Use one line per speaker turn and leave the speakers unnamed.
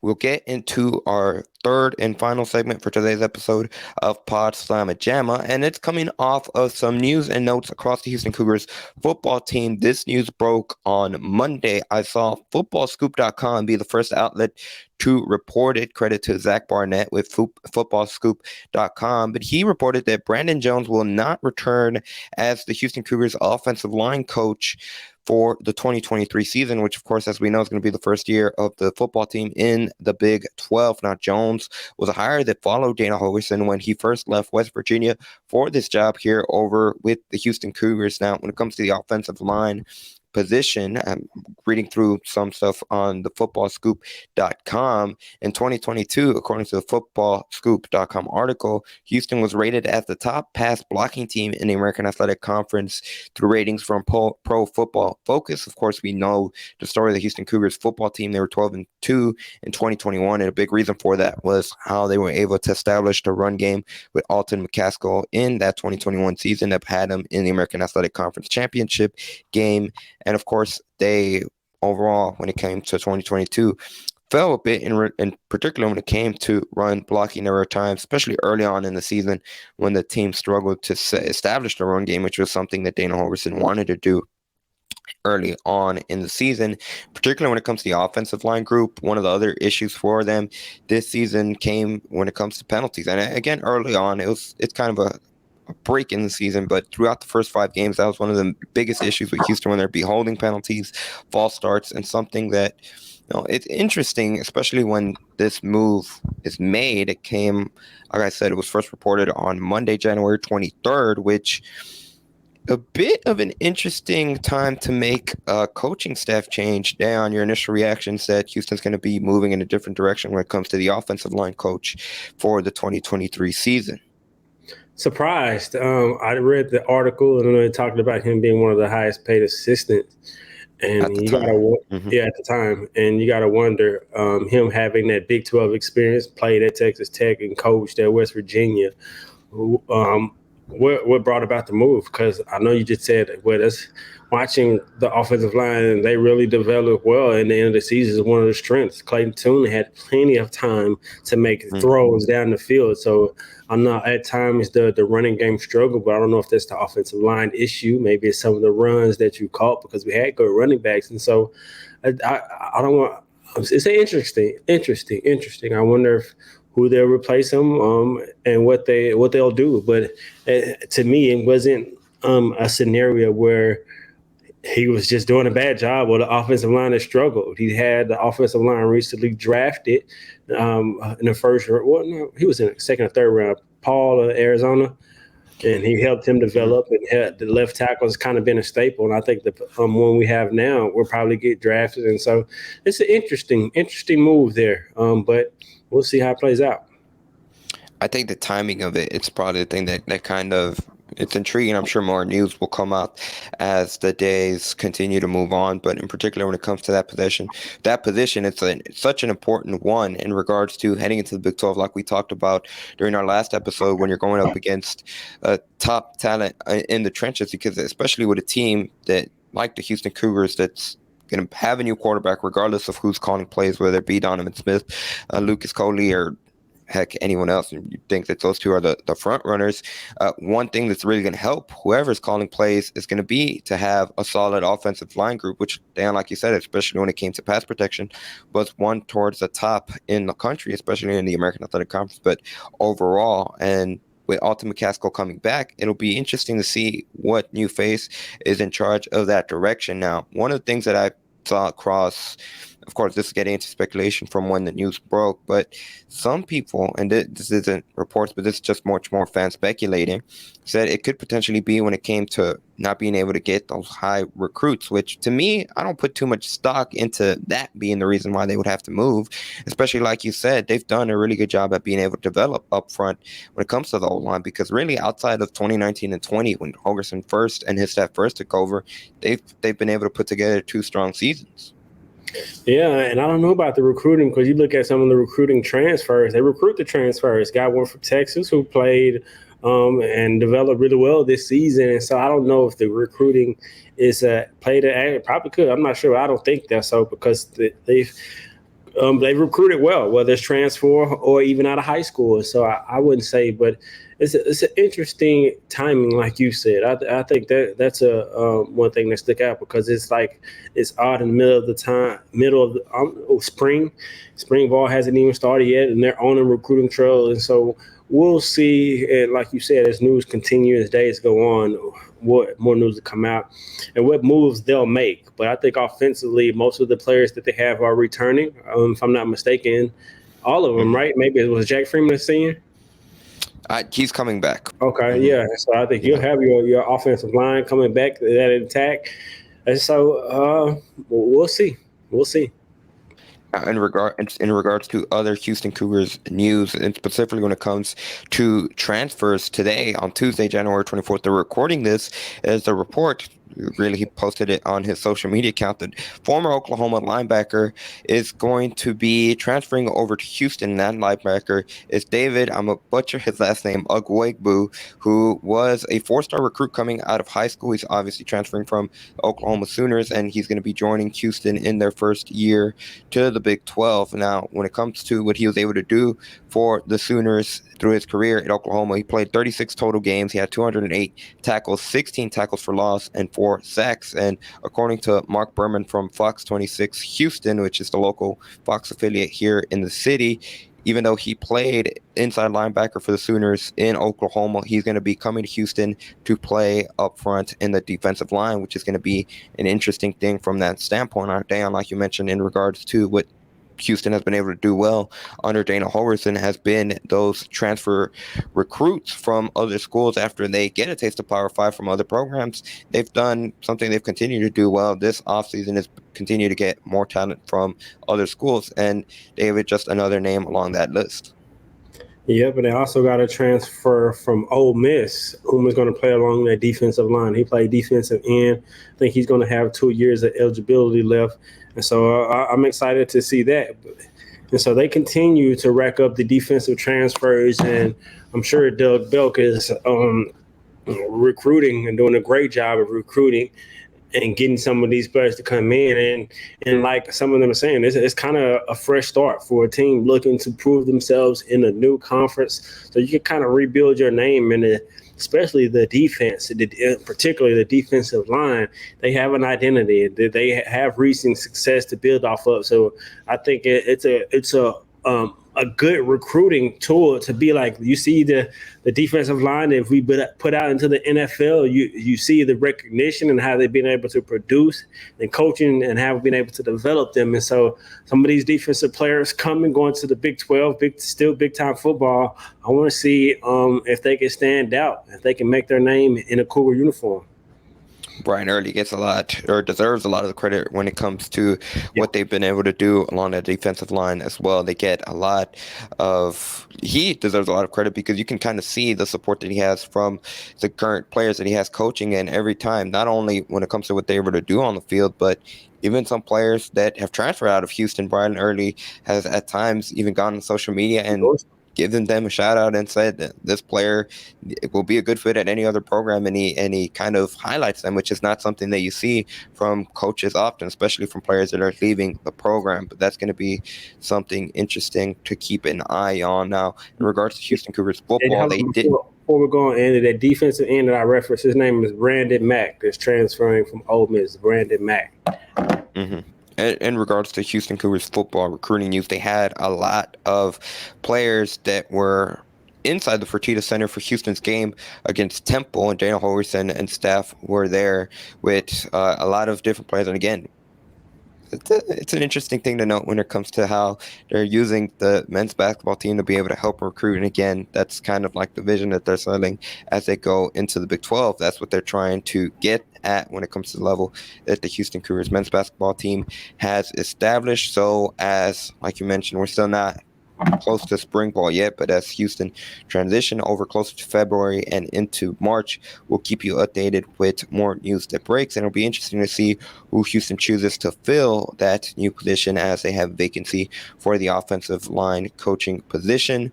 we'll get into our third and final segment for today's episode of Pawd Slama Jama, and it's coming off of some news and notes across the Houston Cougars football team. This news broke on Monday. I saw footballscoop.com be the first outlet to report it. Credit to Zach Barnett with footballscoop.com, but he reported that Brandon Jones will not return as the Houston Cougars offensive line coach for the 2023 season, which, of course, as we know, is going to be the first year of the football team in the Big 12. Now, Jones was a hire that followed Dana Holgorsen when he first left West Virginia for this job here over with the Houston Cougars. Now, when it comes to the offensive line position, I'm reading through some stuff on the footballscoop.com. In 2022, according to the footballscoop.com article, Houston was rated as the top pass blocking team in the American Athletic Conference through ratings from Pro Football Focus. Of course, we know the story of the Houston Cougars football team. They were 12-2 in 2021, and a big reason for that was how they were able to establish the run game with Alton McCaskill in that 2021 season that had them in the American Athletic Conference Championship game. And of course, they overall, when it came to 2022, fell a bit in particular when it came to run blocking. There were times, especially early on in the season, when the team struggled to establish the run game, which was something that Dana Holgorsen wanted to do early on in the season, particularly when it comes to the offensive line group. One of the other issues for them this season came when it comes to penalties. And again, early on, it's kind of a break in the season, but throughout the first 5 games, that was one of the biggest issues with Houston, when they're beholding penalties, false starts, and something that, it's interesting, especially when this move is made. It came, like I said, it was first reported on Monday, January 23rd, which a bit of an interesting time to make a coaching staff change. Dan, your initial reaction said Houston's going to be moving in a different direction when it comes to the offensive line coach for the 2023 season.
Surprised. I read the article and they talked about him being one of the highest paid assistants. And
At the
you
time.
gotta, at the time, and you gotta wonder, him having that Big 12 experience, played at Texas Tech and coached at West Virginia, what brought about the move? Because I know you just said with us watching the offensive line, and they really developed well. And the end of the season is one of the strengths. Clayton Tune had plenty of time to make throws down the field. So I'm not, at times the running game struggle, but I don't know if that's the offensive line issue. Maybe it's some of the runs that you caught, because we had good running backs. And so I don't want. It's interesting. I wonder if who they'll replace him, and what they'll do. But to me, it wasn't a scenario where he was just doing a bad job or the offensive line has struggled. He had the offensive line recently drafted in the first. Well, no, he was in the second or third round. Paul of Arizona. And he helped him develop, and the left tackle has kind of been a staple. And I think the one we have now will probably get drafted. And so it's an interesting move there. But we'll see how it plays out.
I think the timing of it's probably the thing that kind of, it's intriguing. I'm sure more news will come out as the days continue to move on. But in particular, when it comes to that position, it's such an important one in regards to heading into the Big 12, like we talked about during our last episode, when you're going up against top talent in the trenches, because especially with a team that, like the Houston Cougars, that's going to have a new quarterback, regardless of who's calling plays, whether it be Donovan Smith, Lucas Coley, or heck, anyone else. And you think that those two are the front runners. One thing that's really going to help whoever's calling plays is going to be to have a solid offensive line group, which, Dan, like you said, especially when it came to pass protection, was one towards the top in the country, especially in the American Athletic Conference. But overall, and with Alton McCaskill coming back, it'll be interesting to see what new face is in charge of that direction. Now, one of the things that I saw across, of course, this is getting into speculation from when the news broke, but some people, and this isn't reports, but this is just much more fans speculating, said it could potentially be when it came to not being able to get those high recruits, which to me, I don't put too much stock into that being the reason why they would have to move, especially like you said, they've done a really good job at being able to develop up front when it comes to the O-line, because really outside of 2019 and 20, when Holgorsen first and his staff first took over, they've been able to put together 2 strong seasons.
Yeah, and I don't know about the recruiting, because you look at some of the recruiting transfers. They recruit the transfers. Got one from Texas who played and developed really well this season. And so I don't know if the recruiting is played. Probably could. I'm not sure. I don't think that's so, because they've They recruited well, whether it's transfer or even out of high school. So I wouldn't say, but it's an interesting timing, like you said. I think that's a one thing that stuck out because it's like it's odd in the middle of the spring. Spring ball hasn't even started yet, and they're on a recruiting trail, and so we'll see. And like you said, as news continues, as days go on, what more news will come out and what moves they'll make. But I think offensively, most of the players that they have are returning. If I'm not mistaken, all of them, right? Maybe it was Jack Freeman a senior.
He's coming back.
Okay,
Hmm.
yeah. So I think you'll have your offensive line coming back that attack, and so we'll see. We'll see.
In regards to other Houston Cougars news, and specifically when it comes to transfers today on Tuesday, January 24th, they're recording this as a report. Really, he posted it on his social media account that former Oklahoma linebacker is going to be transferring over to Houston. That linebacker is David, I'm going to butcher his last name, Ugwegbu, who was a four-star recruit coming out of high school. He's obviously transferring from Oklahoma Sooners, and he's going to be joining Houston in their first year to the Big 12. Now, when it comes to what he was able to do for the Sooners through his career at Oklahoma, he played 36 total games. He had 208 tackles, 16 tackles for loss, and 4 sacks. And according to Mark Berman from Fox 26 Houston, which is the local Fox affiliate here in the city, even though he played inside linebacker for the Sooners in Oklahoma, he's going to be coming to Houston to play up front in the defensive line, which is going to be an interesting thing from that standpoint. Dan, like you mentioned, in regards to what Houston has been able to do well under Dana Holgorsen has been those transfer recruits from other schools after they get a taste of Power 5 from other programs. They've done something they've continued to do well this offseason is continue to get more talent from other schools, and David just another name along that list.
Yeah, but they also got a transfer from Ole Miss, whom is going to play along that defensive line. He played defensive end. I think he's going to have 2 years of eligibility left. And so I'm excited to see that. And so they continue to rack up the defensive transfers. And I'm sure Doug Belk is recruiting and doing a great job of recruiting and getting some of these players to come in. And like some of them are saying, it's kind of a fresh start for a team looking to prove themselves in a new conference. So you can kind of rebuild your name and especially the defense, particularly the defensive line. They have an identity. They have recent success to build off of. So I think it's a good recruiting tool to be like, you see the defensive line, if we put out into the NFL, you see the recognition and how they've been able to produce and coaching and how we've been able to develop them. And so some of these defensive players coming, going to the Big 12, still big time football. I want to see if they can stand out, if they can make their name in a Cougar uniform.
Brian Early gets a lot or deserves a lot of the credit when it comes to what they've been able to do along the defensive line as well. He deserves a lot of credit because you can kind of see the support that he has from the current players that he has coaching in every time, not only when it comes to what they're able to do on the field, but even some players that have transferred out of Houston. Brian Early has at times even gone on social media and given them a shout out and said that this player will be a good fit at any other program, and he kind of highlights them, which is not something that you see from coaches often, especially from players that are leaving the program. But that's going to be something interesting to keep an eye on. Now, in regards to Houston Cougars football, they did.
Before we go on, Andy, that defensive end that I referenced, his name is Brandon Mack. That's transferring from Ole Miss. Brandon Mack.
Mm-hmm. In regards to Houston Cougars football recruiting news, they had a lot of players that were inside the Fertitta Center for Houston's game against Temple, and Dana Holgorsen and staff were there with a lot of different players. And again, it's an interesting thing to note when it comes to how they're using the men's basketball team to be able to help recruit. And again, that's kind of like the vision that they're selling as they go into the Big 12. That's what they're trying to get at when it comes to the level that the Houston Cougars men's basketball team has established. So as, like you mentioned, we're still not close to spring ball yet, but as Houston transition over closer to February and into March, we'll keep you updated with more news that breaks, and it'll be interesting to see who Houston chooses to fill that new position as they have vacancy for the offensive line coaching position.